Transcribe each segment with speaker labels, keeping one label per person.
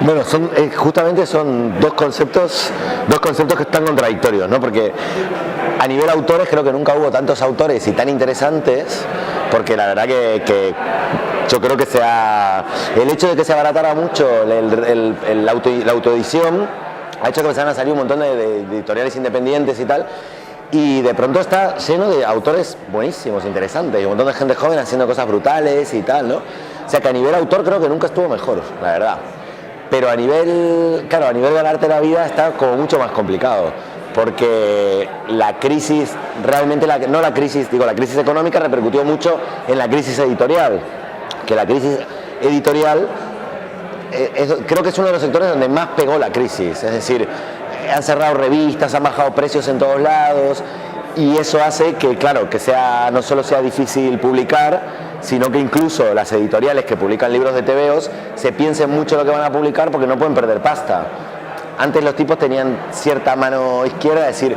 Speaker 1: Bueno, justamente son dos conceptos que están contradictorios, ¿no? Porque a nivel autores creo que nunca hubo tantos autores y tan interesantes, porque la verdad que yo creo que el hecho de que se abaratara mucho la autoedición ha hecho que empezaran a salir un montón de editoriales independientes y tal, y de pronto está lleno de autores buenísimos, interesantes, y un montón de gente joven haciendo cosas brutales y tal, ¿no? O sea que a nivel autor creo que nunca estuvo mejor, la verdad. Pero a nivel ganarte la vida está como mucho más complicado, porque la crisis, realmente la crisis económica repercutió mucho en la crisis editorial, que la crisis editorial creo que es uno de los sectores donde más pegó la crisis, es decir, han cerrado revistas, han bajado precios en todos lados, y eso hace que, claro, que no solo sea difícil publicar, sino que incluso las editoriales que publican libros de tebeos se piensen mucho lo que van a publicar porque no pueden perder pasta. Antes los tipos tenían cierta mano izquierda, es decir,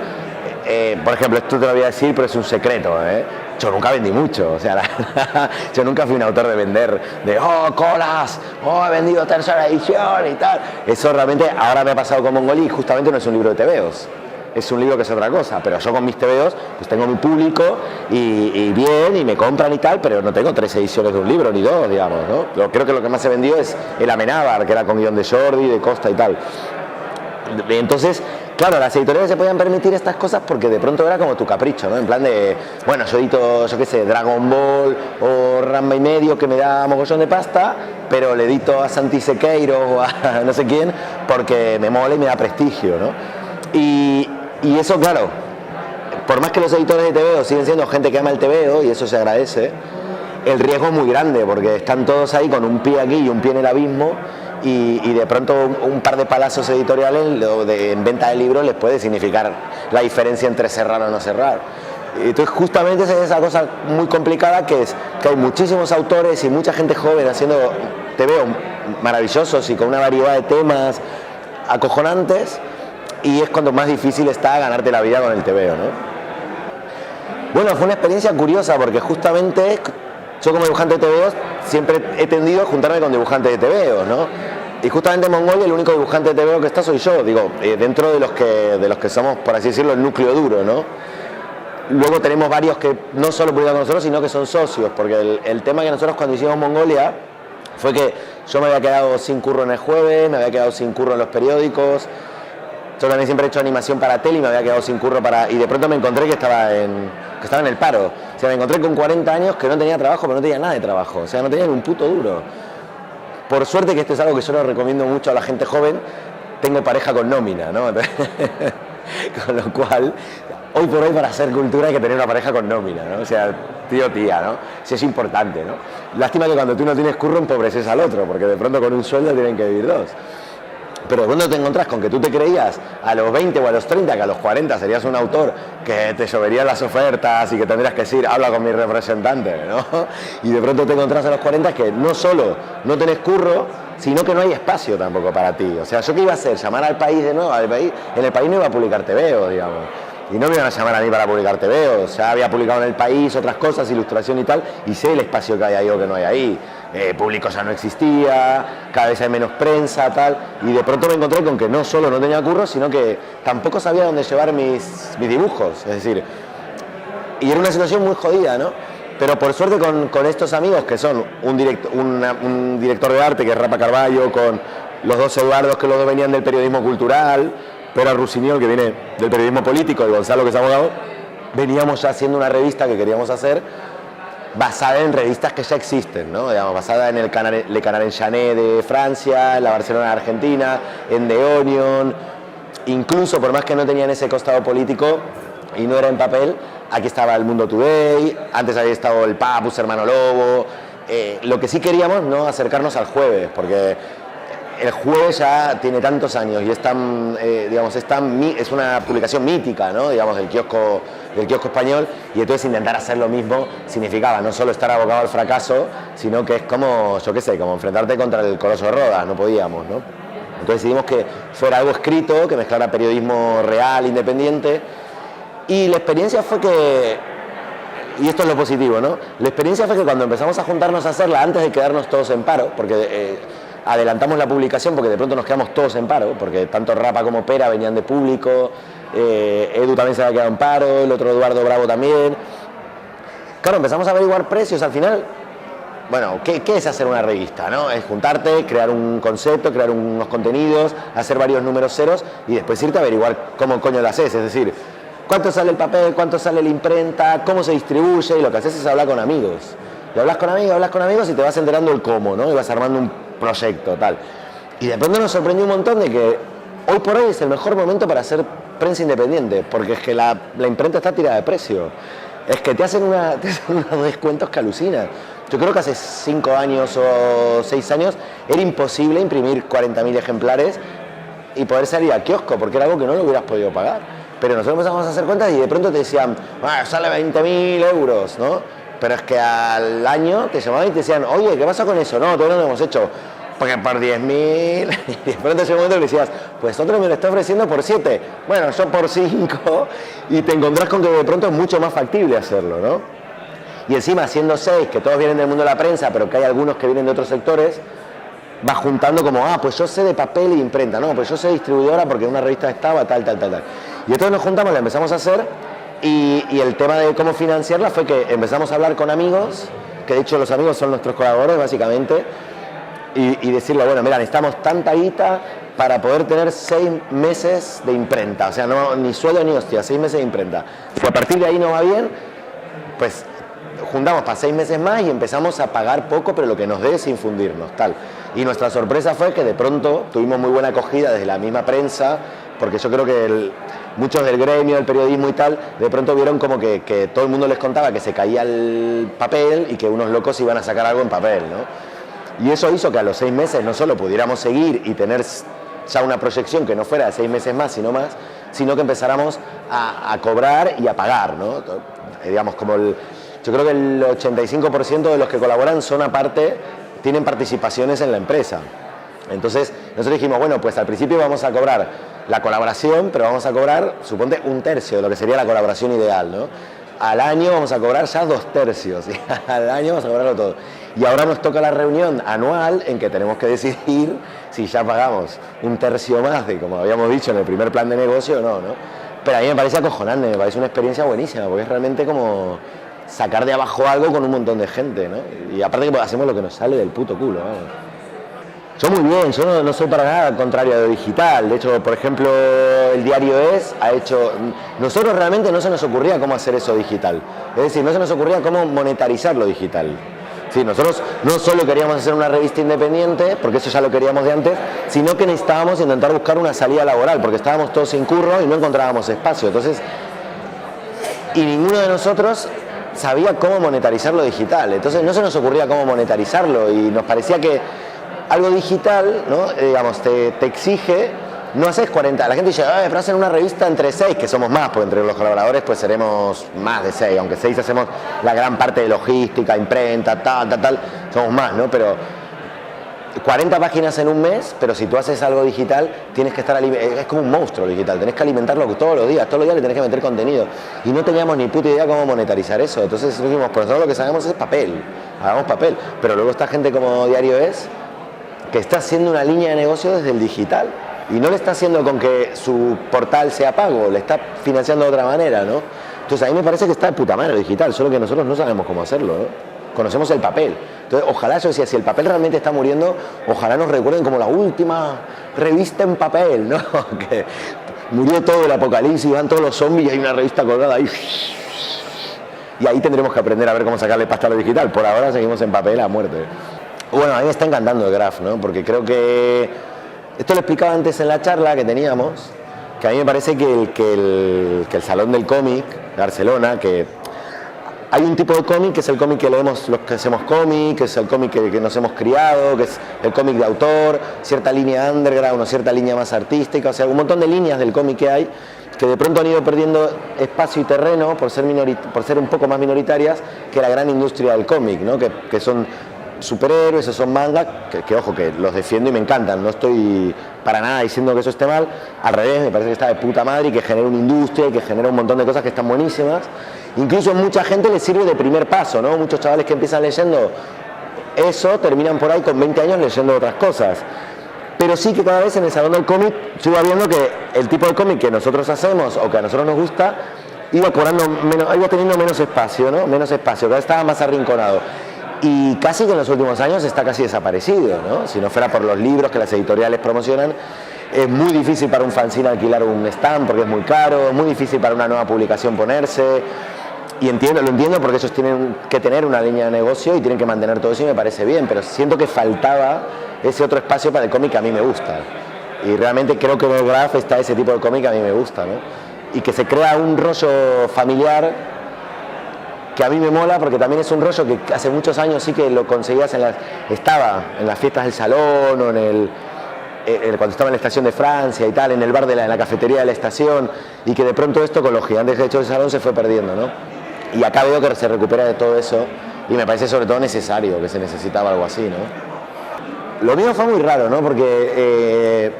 Speaker 1: por ejemplo, esto te lo voy a decir, pero es un secreto, yo nunca vendí mucho, o sea, yo nunca fui un autor de vender, colas, he vendido tercera edición y tal. Eso realmente ahora me ha pasado con Mongoli y justamente no es un libro de tebeos. Es un libro que es otra cosa, pero yo con mis tebeos pues tengo mi público y bien, y me compran y tal, pero no tengo 3 ediciones de un libro, ni 2, digamos, ¿no? Creo que lo que más se vendió es el Amenábar, que era con guión de Jordi, de Costa y tal. Entonces, claro, las editoriales se podían permitir estas cosas porque de pronto era como tu capricho, ¿no? En plan de, bueno, yo edito, yo qué sé, Dragon Ball o Ranma y medio, que me da mogollón de pasta, pero le edito a Santi Sequeiro o a no sé quién porque me mola y me da prestigio, ¿no? Y eso, claro, por más que los editores de tebeo siguen siendo gente que ama el tebeo, y eso se agradece, el riesgo es muy grande porque están todos ahí con un pie aquí y un pie en el abismo, y de pronto un par de palazos editoriales en venta de libros les puede significar la diferencia entre cerrar o no cerrar. Entonces justamente es esa cosa muy complicada que hay muchísimos autores y mucha gente joven haciendo tebeo maravillosos y con una variedad de temas acojonantes, y es cuando más difícil está ganarte la vida con el tebeo, ¿no? Bueno, fue una experiencia curiosa porque justamente yo como dibujante de tebeos siempre he tendido a juntarme con dibujantes de tebeos, ¿no? Y justamente en Mongolia el único dibujante de tebeo que está soy yo, digo, dentro de los que somos, por así decirlo, el núcleo duro, ¿no? Luego tenemos varios que no solo publican con nosotros, sino que son socios, porque el tema que nosotros cuando hicimos Mongolia fue que yo me había quedado sin curro en El Jueves, me había quedado sin curro en los periódicos. Yo también siempre he hecho animación para tele y me había quedado sin curro y de pronto me encontré que estaba en el paro. O sea, me encontré con 40 años que no tenía trabajo, pero no tenía nada de trabajo. O sea, no tenía ni un puto duro. Por suerte, que esto es algo que yo lo recomiendo mucho a la gente joven, tengo pareja con nómina, ¿no? Con lo cual, hoy por hoy para hacer cultura hay que tener una pareja con nómina, ¿no? O sea, tío, tía, ¿no? Eso es importante, ¿no? Lástima que cuando tú no tienes curro empobreces al otro, porque de pronto con un sueldo tienen que vivir dos. Pero cuando te encontrás con que tú te creías a los 20 o a los 30 que a los 40 serías un autor, que te lloverían las ofertas y que tendrías que decir, habla con mi representante, ¿no? Y de pronto te encontrás a los 40 que no solo no tenés curro, sino que no hay espacio tampoco para ti. O sea, ¿yo qué iba a hacer? ¿Llamar al país de nuevo? En el país no iba a publicar tebeo, digamos. Y no me iban a llamar a mí para publicar tebeo. O sea, había publicado en El País otras cosas, ilustración y tal, y sé el espacio que hay ahí o que no hay ahí. Público ya no existía, cada vez hay menos prensa, tal, y de pronto me encontré con que no solo no tenía curro, sino que tampoco sabía dónde llevar mis dibujos, es decir, y era una situación muy jodida, ¿no? Pero por suerte con estos amigos que son un director de arte que es Rafa Carballo, con los dos Eduardos que los dos venían del periodismo cultural, Pera Rusiñol que viene del periodismo político y Gonzalo que es abogado, veníamos ya haciendo una revista que queríamos hacer basada en revistas que ya existen, ¿no? Digamos, basada en Le Canard Enchaîné de Francia, en la Barcelona de Argentina, en The Onion, incluso por más que no tenían ese costado político y no era en papel, aquí estaba El Mundo Today, antes había estado El Papus, Hermano Lobo. Lo que sí queríamos, ¿no? Acercarnos al Jueves, porque El Jueves ya tiene tantos años y es tan, digamos, es una publicación mítica, ¿no? Digamos, del kiosco español, y entonces intentar hacer lo mismo significaba no solo estar abocado al fracaso, sino que es como, yo qué sé, como enfrentarte contra el Coloso de Rodas, no podíamos, ¿no? Entonces decidimos que fuera algo escrito, que mezclara periodismo real, independiente, y la experiencia fue que, y esto es lo positivo, ¿no? La experiencia fue que cuando empezamos a juntarnos a hacerla, antes de quedarnos todos en paro, porque adelantamos la publicación porque de pronto nos quedamos todos en paro, porque tanto Rapa como Pera venían de público, Edu también se había quedado en paro, el otro Eduardo Bravo también. Claro, empezamos a averiguar precios al final. Bueno, ¿qué es hacer una revista, ¿no? Es juntarte, crear un concepto, crear unos contenidos, hacer varios números ceros y después irte a averiguar cómo coño lo haces. Es decir, cuánto sale el papel, cuánto sale la imprenta, cómo se distribuye, y lo que haces es hablar con amigos. Y hablas con amigos y te vas enterando el cómo, ¿no? Y vas armando un proyecto, tal. Y de pronto nos sorprendió un montón de que hoy por hoy es el mejor momento para hacer prensa independiente, porque es que la imprenta está tirada de precio. Es que te hacen unos descuentos que alucinan. Yo creo que hace 5 años o 6 años era imposible imprimir 40.000 ejemplares y poder salir al kiosco, porque era algo que no lo hubieras podido pagar. Pero nosotros empezamos a hacer cuentas y de pronto te decían, sale 20.000 euros, ¿no? Pero es que al año te llamaban y te decían, oye, ¿qué pasa con eso? No, todavía no lo hemos hecho. Porque por 10.000, y de pronto ese momento le decías, pues otro me lo está ofreciendo por 7, bueno, yo por 5, y te encontrás con que de pronto es mucho más factible hacerlo, ¿no? Y encima, siendo 6, que todos vienen del mundo de la prensa, pero que hay algunos que vienen de otros sectores, vas juntando como, pues yo sé de papel y imprenta, no, pues yo sé distribuidora porque en una revista estaba, tal. Y entonces nos juntamos, la empezamos a hacer, y el tema de cómo financiarla fue que empezamos a hablar con amigos, que de hecho los amigos son nuestros colaboradores, básicamente, y decirle, bueno, mira, necesitamos tanta guita para poder tener 6 meses de imprenta, o sea, no, ni sueldo ni hostia, 6 meses de imprenta. Si a partir de ahí no va bien, pues juntamos para 6 meses más y empezamos a pagar poco, pero lo que nos dé sin fundirnos, tal. Y nuestra sorpresa fue que de pronto tuvimos muy buena acogida desde la misma prensa, porque yo creo que muchos del gremio, del periodismo y tal, de pronto vieron como que todo el mundo les contaba que se caía el papel y que unos locos iban a sacar algo en papel, ¿no? Y eso hizo que a los 6 meses no solo pudiéramos seguir y tener ya una proyección que no fuera de 6 meses más, sino que empezáramos a cobrar y a pagar, ¿no? Digamos, yo creo que el 85% de los que colaboran son aparte, tienen participaciones en la empresa. Entonces nosotros dijimos, bueno, pues al principio vamos a cobrar la colaboración, pero vamos a cobrar, suponte, 1/3 de lo que sería la colaboración ideal, ¿no? Al año vamos a cobrar ya 2/3, y al año vamos a cobrarlo todo. Y ahora nos toca la reunión anual en que tenemos que decidir si ya pagamos 1/3 más de, como habíamos dicho en el primer plan de negocio o no, ¿no? Pero a mí me parece acojonante, me parece una experiencia buenísima, porque es realmente como sacar de abajo algo con un montón de gente, ¿no? Y aparte que hacemos lo que nos sale del puto culo, ¿no? Yo muy bien, yo no soy para nada contrario a lo digital. De hecho, por ejemplo, el diario ha hecho... Nosotros realmente no se nos ocurría cómo hacer eso digital. Es decir, no se nos ocurría cómo monetarizar lo digital. Sí, nosotros no solo queríamos hacer una revista independiente, porque eso ya lo queríamos de antes, sino que necesitábamos intentar buscar una salida laboral, porque estábamos todos sin curro y no encontrábamos espacio. Entonces, y ninguno de nosotros sabía cómo monetarizar lo digital. Entonces no se nos ocurría cómo monetarizarlo y nos parecía que algo digital, ¿no? Digamos, te exige, no haces 40, la gente dice, pero hacen una revista entre 6, que somos más, porque entre los colaboradores pues seremos más de 6, aunque 6 hacemos la gran parte de logística, imprenta, tal, somos más, ¿no? Pero 40 páginas en un mes, pero si tú haces algo digital, tienes que estar, es como un monstruo digital, tenés que alimentarlo todos los días le tenés que meter contenido. Y no teníamos ni puta idea cómo monetarizar eso, entonces dijimos, pues nosotros lo que sabemos es papel, hagamos papel, pero luego está gente como Diario que está haciendo una línea de negocio desde el digital y no le está haciendo con que su portal sea pago, le está financiando de otra manera, ¿no? Entonces a mí me parece que está de puta madre el digital, solo que nosotros no sabemos cómo hacerlo, ¿no? Conocemos el papel. Entonces ojalá, yo decía, si el papel realmente está muriendo, ojalá nos recuerden como la última revista en papel, ¿no? Que murió todo el apocalipsis, van todos los zombies y hay una revista colgada ahí. Y ahí tendremos que aprender a ver cómo sacarle pasta a lo digital. Por ahora seguimos en papel a muerte. Bueno, a mí me está encantando el Graph, ¿no? Porque creo que... Esto lo explicaba antes en la charla que teníamos, que a mí me parece que el Salón del Cómic de Barcelona, que hay un tipo de cómic que es el cómic que leemos los que hacemos cómic, que es el cómic que nos hemos criado, que es el cómic de autor, cierta línea underground o cierta línea más artística, o sea, un montón de líneas del cómic que hay, que de pronto han ido perdiendo espacio y terreno por ser un poco más minoritarias que la gran industria del cómic, ¿no? Que son superhéroes, esos son mangas, que ojo, que los defiendo y me encantan, no estoy para nada diciendo que eso esté mal, al revés, me parece que está de puta madre y que genera una industria y que genera un montón de cosas que están buenísimas, incluso a mucha gente le sirve de primer paso, ¿no? Muchos chavales que empiezan leyendo eso terminan por ahí con 20 años leyendo otras cosas. Pero sí que cada vez en el Salón del Cómic yo iba viendo que el tipo de cómic que nosotros hacemos o que a nosotros nos gusta iba iba teniendo menos espacio, ¿no? Menos espacio, cada vez estaba más arrinconado. Y casi que en los últimos años está casi desaparecido, ¿no? Si no fuera por los libros que las editoriales promocionan, es muy difícil para un fanzine alquilar un stand porque es muy caro, es muy difícil para una nueva publicación ponerse. Y lo entiendo porque ellos tienen que tener una línea de negocio y tienen que mantener todo eso y me parece bien, pero siento que faltaba ese otro espacio para el cómic que a mí me gusta. Y realmente creo que en el Graph está ese tipo de cómic que a mí me gusta, ¿no? Y que se crea un rollo familiar que a mí me mola porque también es un rollo que hace muchos años sí que lo conseguías estaba en las fiestas del salón o cuando estaba en la estación de Francia y tal, en el bar en la cafetería de la estación, y que de pronto esto con los gigantes que he hecho del salón se fue perdiendo, ¿no? Y acá veo que se recupera de todo eso y me parece sobre todo necesario, que se necesitaba algo así, ¿no? Lo mío fue muy raro, ¿no? Porque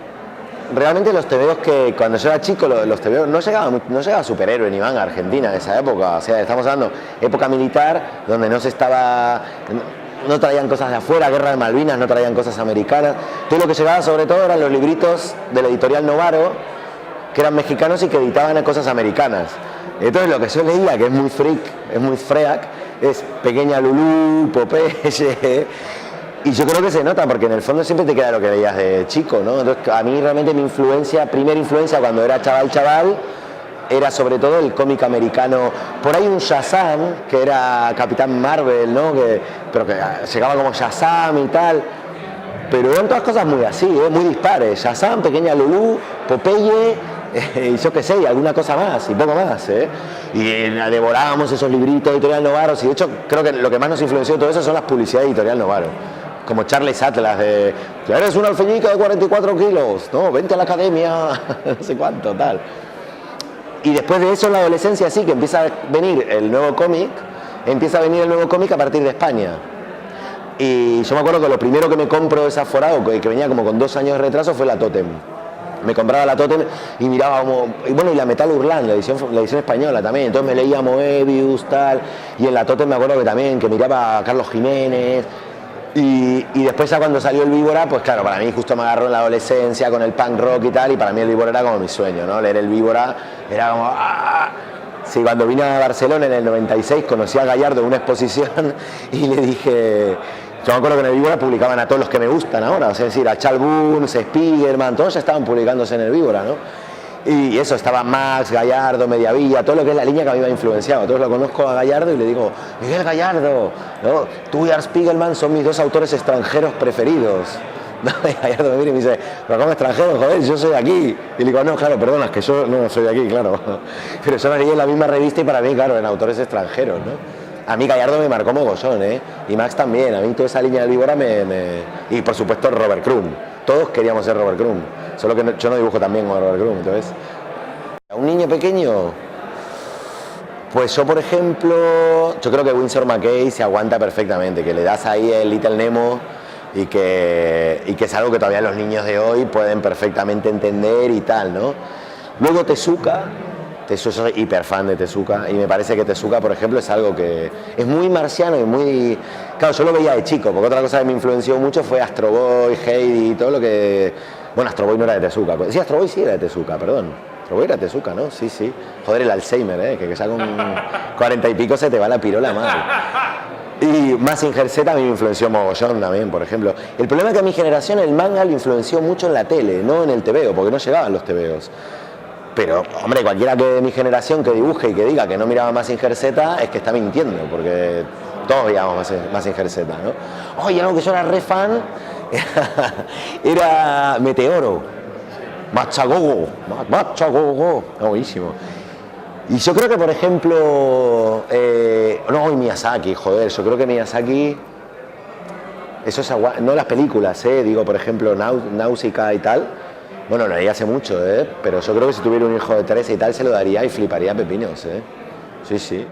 Speaker 1: realmente los tebeos que cuando yo era chico, los tebeos no llegaba superhéroe ni manga a Argentina en esa época, o sea, estamos hablando época militar donde no traían cosas de afuera, guerra de Malvinas, no traían cosas americanas, todo lo que llegaba sobre todo eran los libritos de la editorial Novaro, que eran mexicanos y que editaban cosas americanas. Entonces lo que yo leía, que es muy freak, es muy freak, es Pequeña Lulú, Popeye, y yo creo que se nota porque en el fondo siempre te queda lo que leías de chico, ¿no? Entonces a mí realmente mi primera influencia cuando era chaval, era sobre todo el cómic americano. Por ahí un Shazam, que era Capitán Marvel, ¿no? Pero que llegaba como Shazam y tal. Pero eran todas cosas muy así, muy dispares. Shazam, Pequeña Lulú, Popeye, y yo qué sé, y alguna cosa más, y poco más, Y devorábamos esos libritos de Editorial Novaro, y de hecho creo que lo que más nos influenció de todo eso son las publicidades de Editorial Novaro. Como Charles Atlas de, eres un alfeñique de 44 kilos, ¿no? Vente a la academia, no sé cuánto, tal. Y después de eso en la adolescencia sí que empieza a venir el nuevo cómic, a partir de España. Y yo me acuerdo que lo primero que me compro desaforado, que venía como con 2 años de retraso, fue la Totem. Me compraba la Totem y miraba como, y la Metal Hurlant, la edición española también, entonces me leía Moebius, tal, y en la Totem me acuerdo que también, que miraba a Carlos Jiménez, y después ya cuando salió el Víbora, pues claro, para mí justo me agarró en la adolescencia con el punk rock y tal, y para mí el Víbora era como mi sueño, ¿no? Leer el Víbora era como, ¡ah! Sí, cuando vine a Barcelona en el 96 conocí a Gallardo en una exposición y le dije, yo me acuerdo que en el Víbora publicaban a todos los que me gustan ahora, o sea, es decir, a Charles Bunz, Spiderman, todos ya estaban publicándose en el Víbora, ¿no? Y eso, estaba Max, Gallardo, Mediavilla, todo lo que es la línea que a mí me ha influenciado. Entonces lo conozco a Gallardo y le digo, Miguel Gallardo, ¿no? Tú y Art Spiegelman son mis 2 autores extranjeros preferidos. No, y Gallardo me mira y me dice, pero ¿cómo extranjero? Joder, yo soy de aquí. Y le digo, no, claro, perdona, es que yo no soy de aquí, claro. Pero yo me leí en la misma revista y para mí, claro, en autores extranjeros, ¿no? A mí Gallardo me marcó mogollón, y Max también. A mí toda esa línea del Víbora y por supuesto Robert Crumb. Todos queríamos ser Robert Crumb, solo que yo no dibujo también como Robert Crumb, entonces. A un niño pequeño, pues yo por ejemplo, yo creo que Winsor McCay se aguanta perfectamente, que le das ahí el Little Nemo y que es algo que todavía los niños de hoy pueden perfectamente entender y tal, ¿no? Luego Tezuka. Yo soy hiper fan de Tezuka y me parece que Tezuka, por ejemplo, es algo que es muy marciano y muy... Claro, yo lo veía de chico, porque otra cosa que me influenció mucho fue Astro Boy, Heidi, todo lo que... Bueno, Astro Boy no era de Tezuka. Sí, Astro Boy sí era de Tezuka, perdón. Astro Boy era de Tezuka, ¿no? Sí, sí. Joder, el Alzheimer, que ya con 40 y pico se te va la pirola mal. Y Mazinger Z a mí me influenció mogollón también, por ejemplo. El problema es que a mi generación el manga le influenció mucho en la tele, no en el tebeo, porque no llegaban los tebeos. Pero, hombre, cualquiera que de mi generación que dibuje y que diga que no miraba Mazinger Z es que está mintiendo, porque todos veíamos Mazinger Z, ¿no? Oye, algo que yo era re fan era Meteoro, Machagogo, no, buenísimo. Y yo creo que, por ejemplo, no, y Miyazaki, joder, yo creo que Miyazaki, eso es no las películas, digo, por ejemplo, Náusica y tal. Bueno, lo leí hace mucho, pero yo creo que si tuviera un hijo de 13 y tal se lo daría y fliparía pepinos, Sí, sí.